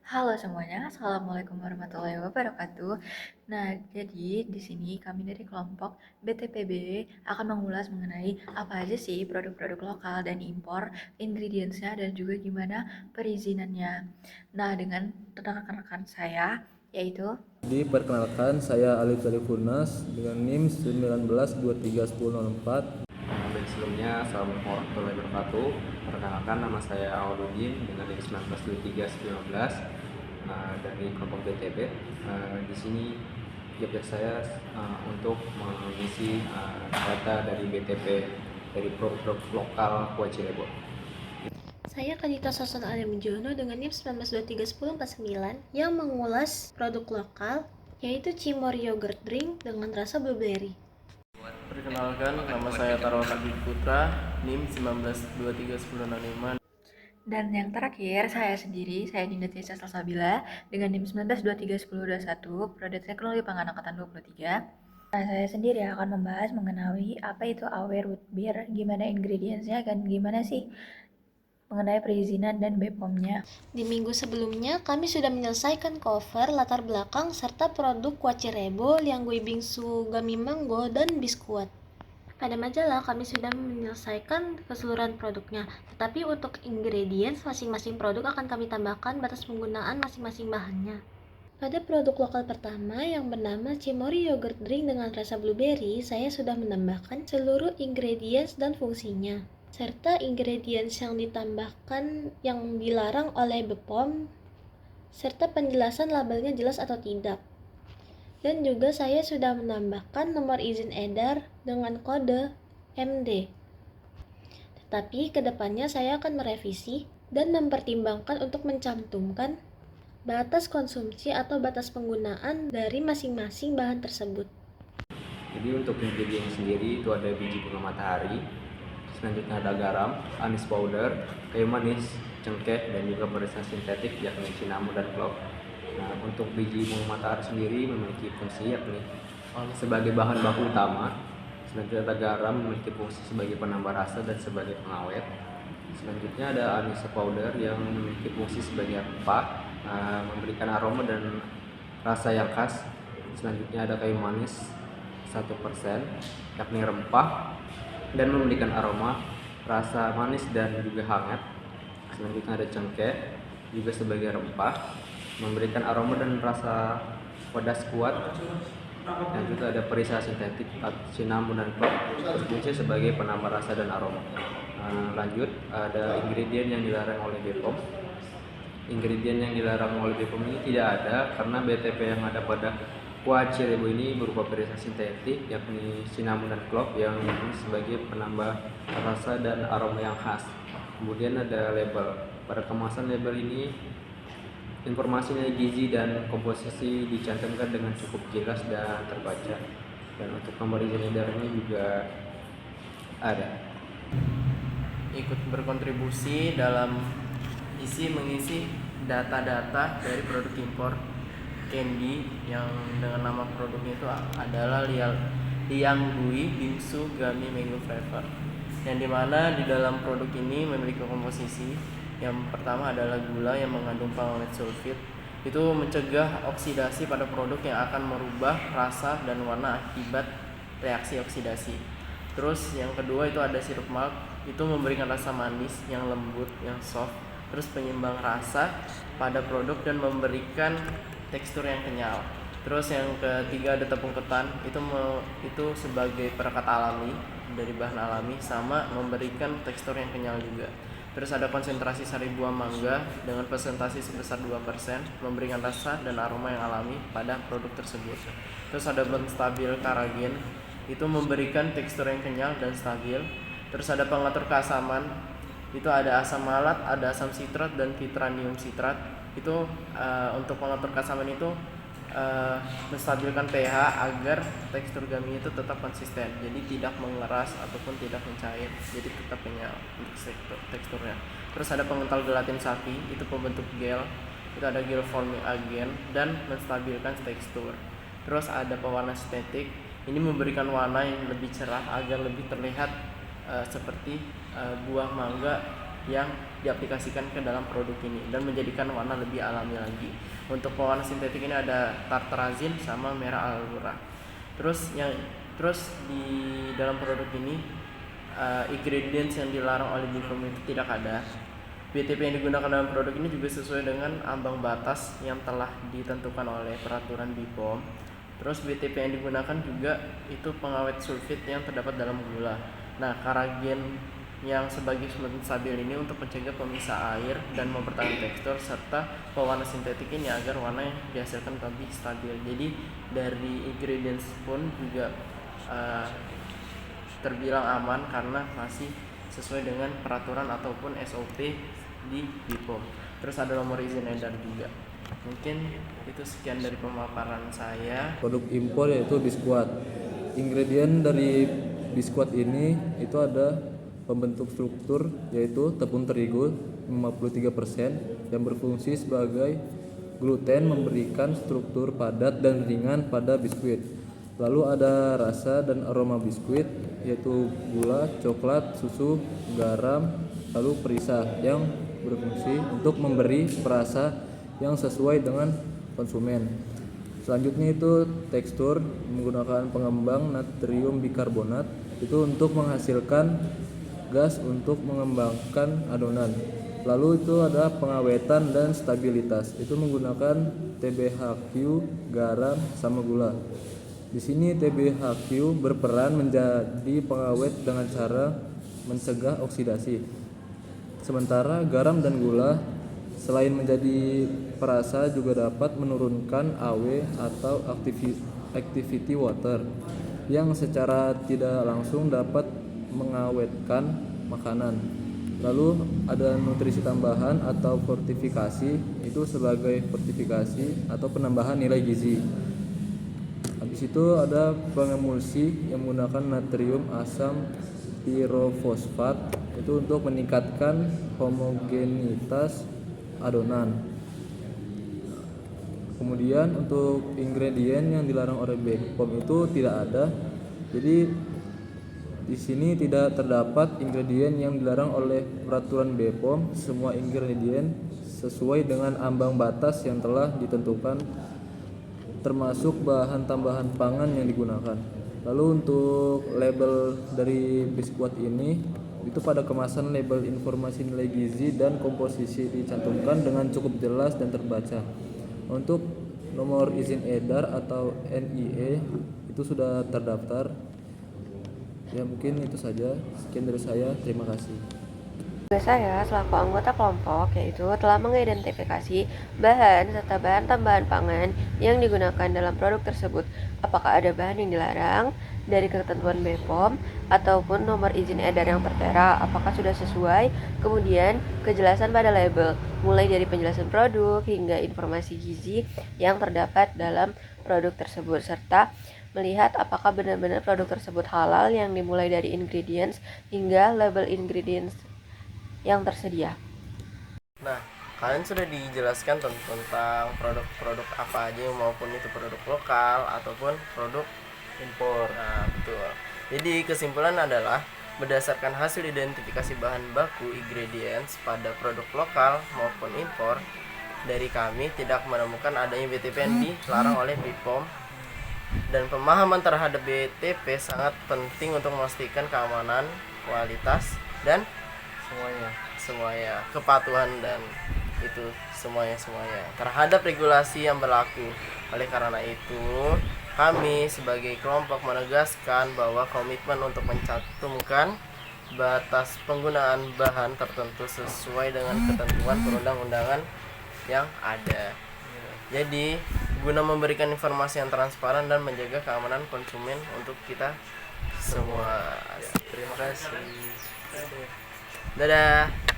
Halo semuanya, Assalamualaikum warahmatullahi wabarakatuh. Nah, jadi di sini kami dari kelompok BTPB akan mengulas mengenai apa aja sih produk-produk lokal dan impor, ingredients-nya dan juga gimana perizinannya. Nah, dengan rekan-rekan saya, yaitu Perkenalkan, saya Alif Salifunas dengan NIM 19231004. Dan sebelumnya, Assalamualaikum warahmatullahi wabarakatuh. Perkenalkan, nama saya Awaludin dengan NIM 192319 dari kelompok BTP. Di sini tugas saya untuk mengisi data dari BTP dari produk lokal Kue Cirebon. Saya Kadita Sosot Adamjono dengan NIM 19231049 yang mengulas produk lokal yaitu Cimor Yogurt Drink dengan rasa blueberry. Perkenalkan, nama saya Tarwa Sadi Putra, NIM 19231065. dan yang terakhir saya sendiri, saya Dinda Tiasa Salsabila dengan NIM 19231021, Prodi Teknologi Pangan Angkatan 23. Nah, saya sendiri akan membahas mengenai apa itu aware root beer, gimana ingredients-nya, dan gimana sih mengenai perizinan dan BPOM-nya. Di minggu sebelumnya, kami sudah menyelesaikan cover, latar belakang, serta produk Kue Cirebon, Lianggui Bingsu, Gami Mango, dan biskuit. Pada majalah, kami sudah menyelesaikan keseluruhan produknya, tetapi untuk ingredients masing-masing produk akan kami tambahkan batas penggunaan masing-masing bahannya. Pada produk lokal pertama yang bernama Cimori Yogurt Drink dengan rasa blueberry, saya sudah menambahkan seluruh ingredients dan fungsinya, serta ingredients yang ditambahkan yang dilarang oleh BPOM, serta penjelasan labelnya jelas atau tidak. Dan juga saya sudah menambahkan nomor izin edar dengan kode MD. Tetapi kedepannya saya akan merevisi dan mempertimbangkan untuk mencantumkan batas konsumsi atau batas penggunaan dari masing-masing bahan tersebut. Jadi untuk ingredient sendiri itu ada biji bunga matahari, selanjutnya ada garam, anis powder, kayu manis, cengkeh, dan juga barisan sintetik yakni cinnamon dan clove. Nah, untuk biji bunga matahari sendiri memiliki fungsi yakni sebagai bahan baku utama. Selanjutnya ada garam memiliki fungsi sebagai penambah rasa dan sebagai pengawet. Selanjutnya ada anis powder yang memiliki fungsi sebagai rempah, memberikan aroma dan rasa yang khas. Selanjutnya ada kayu manis 1% yakni rempah dan memberikan aroma, rasa manis dan juga hangat. Selanjutnya ada cengkeh juga sebagai rempah, memberikan aroma dan rasa pedas kuat. Dan juga ada perisa sintetik, cinnamon dan clove berfungsi sebagai penambah rasa dan aroma. Lanjut, ada ingredient yang dilarang oleh BPOM. Ingredient yang dilarang oleh BPOM ini tidak ada karena BTP yang ada pada Kue Cirebon ini berupa perisa sintetik yakni cinnamon dan clove yang sebagai penambah rasa dan aroma yang khas. Kemudian ada label. Pada kemasan label ini informasinya gizi dan komposisi dicantumkan dengan cukup jelas dan terbaca. Dan untuk nomor izin edarnya juga ada. Ikut berkontribusi dalam mengisi data-data dari produk impor candy yang dengan nama produknya itu adalah Lianggui Bingsu Gummy Mango Flavor, yang dimana di dalam produk ini memiliki komposisi yang pertama adalah gula yang mengandung pengawet sulfit, itu mencegah oksidasi pada produk yang akan merubah rasa dan warna akibat reaksi oksidasi. Terus yang kedua itu ada sirup malt, itu memberikan rasa manis yang lembut, yang soft, terus penyeimbang rasa pada produk dan memberikan tekstur yang kenyal. Terus yang ketiga ada tepung ketan, itu sebagai perekat alami dari bahan alami, sama memberikan tekstur yang kenyal juga. Terus ada konsentrasi sari buah mangga dengan presentasi sebesar 2%, memberikan rasa dan aroma yang alami pada produk tersebut. Terus ada blend stabil karagen, itu memberikan tekstur yang kenyal dan stabil. Terus ada pengatur keasaman, itu ada asam malat, ada asam sitrat dan vitranium sitrat. Itu untuk pengatur keasaman itu menstabilkan pH agar tekstur gummy itu tetap konsisten, jadi tidak mengeras ataupun tidak mencair, jadi tetap kenyal untuk teksturnya. Terus ada pengental gelatin sapi, itu pembentuk gel, itu ada gel forming agent dan menstabilkan tekstur. Terus ada pewarna sintetik, ini memberikan warna yang lebih cerah agar lebih terlihat seperti buah mangga yang diaplikasikan ke dalam produk ini dan menjadikan warna lebih alami lagi. Untuk pewarna sintetik ini ada tartarazin sama merah alura. Terus di dalam produk ini ingredients yang dilarang oleh BPOM itu tidak ada. BTP yang digunakan dalam produk ini juga sesuai dengan ambang batas yang telah ditentukan oleh peraturan BPOM. Terus BTP yang digunakan juga itu pengawet sulfit yang terdapat dalam gula. Nah, karagen yang sebagai sumber stabil ini untuk mencegah pemisah air dan mempertahankan tekstur serta pewarna sintetik ini agar warna yang dihasilkan lebih stabil. Jadi dari ingredients pun juga terbilang aman karena masih sesuai dengan peraturan ataupun SOP di BPOM. Terus ada nomor izin edar juga. Mungkin itu sekian dari pemaparan saya. Produk impor yaitu biskuat. Ingredient dari biskuat ini itu ada pembentuk struktur yaitu tepung terigu 53% yang berfungsi sebagai gluten memberikan struktur padat dan ringan pada biskuit. Lalu ada rasa dan aroma biskuit yaitu gula, coklat, susu, garam, lalu perisa yang berfungsi untuk memberi perasa yang sesuai dengan konsumen. Selanjutnya itu tekstur menggunakan pengembang natrium bikarbonat itu untuk menghasilkan gas untuk mengembangkan adonan. Lalu itu ada pengawetan dan stabilitas itu menggunakan TBHQ, garam, sama gula. Di sini TBHQ berperan menjadi pengawet dengan cara mencegah oksidasi. Sementara garam dan gula selain menjadi perasa juga dapat menurunkan AW atau activity water yang secara tidak langsung dapat mengawetkan makanan. Lalu ada nutrisi tambahan atau fortifikasi itu sebagai fortifikasi atau penambahan nilai gizi. Habis itu ada pengemulsi yang menggunakan natrium asam pirofosfat itu untuk meningkatkan homogenitas adonan. Kemudian untuk ingredient yang dilarang oleh BPOM itu tidak ada. Jadi di sini tidak terdapat ingredient yang dilarang oleh peraturan BPOM. Semua ingredient sesuai dengan ambang batas yang telah ditentukan, termasuk bahan tambahan pangan yang digunakan. Lalu untuk label dari biskuat ini itu pada kemasan label informasi nilai gizi dan komposisi dicantumkan dengan cukup jelas dan terbaca. Untuk nomor izin edar atau NIE itu sudah terdaftar. Ya mungkin itu saja. Sekian dari saya. Terima kasih. Tugas saya selaku anggota kelompok yaitu telah mengidentifikasi bahan serta bahan tambahan pangan yang digunakan dalam produk tersebut. Apakah ada bahan yang dilarang dari ketentuan BPOM ataupun nomor izin edar yang tertera, apakah sudah sesuai, kemudian kejelasan pada label, mulai dari penjelasan produk hingga informasi gizi yang terdapat dalam produk tersebut, serta melihat apakah benar-benar produk tersebut halal yang dimulai dari ingredients hingga label ingredients yang tersedia. Nah, kalian sudah dijelaskan tentang produk-produk apa aja maupun itu produk lokal ataupun produk impor. Nah, betul. Jadi kesimpulan adalah berdasarkan hasil identifikasi bahan baku ingredients pada produk lokal maupun impor, dari kami tidak menemukan adanya BTP yang dilarang oleh BPOM, dan pemahaman terhadap BTP sangat penting untuk memastikan keamanan, kualitas, dan semuanya kepatuhan dan itu semuanya terhadap regulasi yang berlaku. Oleh karena itu, kami sebagai kelompok menegaskan bahwa komitmen untuk mencantumkan batas penggunaan bahan tertentu sesuai dengan ketentuan perundang-undangan yang ada. Jadi, guna memberikan informasi yang transparan dan menjaga keamanan konsumen untuk kita semua. Terima kasih. Dadah.